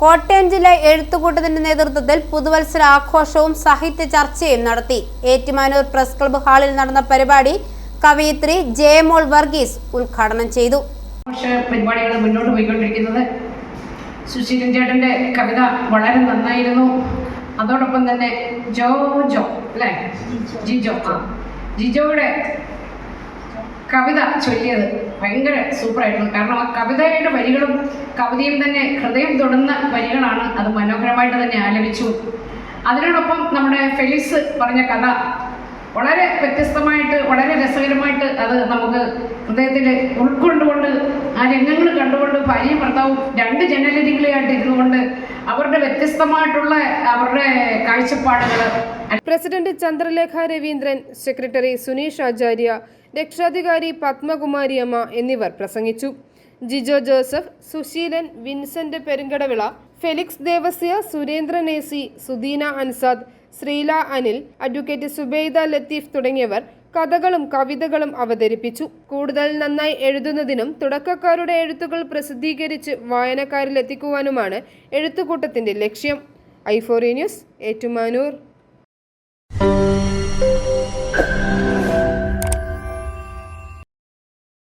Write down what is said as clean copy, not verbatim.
കോട്ടയം ജില്ലാ എഴുത്തുകൂട്ടത്തിന്റെ നേതൃത്വത്തിൽ പുതുവത്സര ആഘോഷവും സാഹിത്യ ചർച്ചയും നടത്തി. ഏറ്റുമാനൂർ പ്രസ് ക്ലബ്ബ് ഹാളിൽ നടന്ന പരിപാടി കവയിത്രി ജയമോൾ വർഗീസ് ഉദ്ഘാടനം ചെയ്തു. പരിപാടികൾ മുന്നോട്ട് പോയിക്കൊണ്ടിരിക്കുന്നത് സുശീലൻ ചേട്ടൻ്റെ കവിത വളരെ നന്നായിരുന്നു. അതോടൊപ്പം തന്നെ ജിജോയുടെ കവിത ചൊല്ലിയത് ഭയങ്കര സൂപ്പറായിരുന്നു. കാരണം ആ കവിതയുടെ വരികളും കവിതയും തന്നെ ഹൃദയം തൊടുന്ന വരികളാണ്. അത് മനോഹരമായിട്ട് തന്നെ ആലപിച്ചു. അതിനോടൊപ്പം നമ്മുടെ ഫെലിക്സ് പറഞ്ഞ കഥ വളരെ വ്യത്യസ്തമായിട്ട് വളരെ രസകരമായിട്ട് അത് നമുക്ക് ഹൃദയത്തിൽ ഉൾക്കൊണ്ടുകൊണ്ട് ആ രംഗങ്ങൾ കണ്ടുകൊണ്ട് ഭാര്യയും ഭർത്താവും രണ്ട് ജനലരികളായിട്ട് ഇരുന്നുകൊണ്ട് അവരുടെ വ്യത്യസ്തമായിട്ടുള്ള അവരുടെ കാഴ്ചപ്പാടുകൾ. പ്രസിഡന്റ് ചന്ദ്രലേഖ രവീന്ദ്രൻ, സെക്രട്ടറി സുനീഷ് ആചാര്യ, രക്ഷാധികാരി പത്മകുമാരി അമ്മ എന്നിവർ പ്രസംഗിച്ചു. Jijo Joseph, Susheelan, Vincent Perunkadavila, Felix Devasia, Surendran AC, Sudheena Ansad, Sreela Anil, advocate Subaida Latheef തുടങ്ങിയവർ കഥകളും കവിതകളും അവതരിപ്പിച്ചു. കൂടുതൽ നന്നായി എഴുതുന്നതിനും തുടക്കക്കാരുടെ എഴുത്തുകൾ പ്രസിദ്ധീകരിച്ച് വായനക്കാരിൽ എത്തിക്കുവാനുമാണ് എഴുത്തുകൂട്ടത്തിന്റെ ലക്ഷ്യം. ഐ4 ന്യൂസ്, ഏറ്റുമാനൂർ.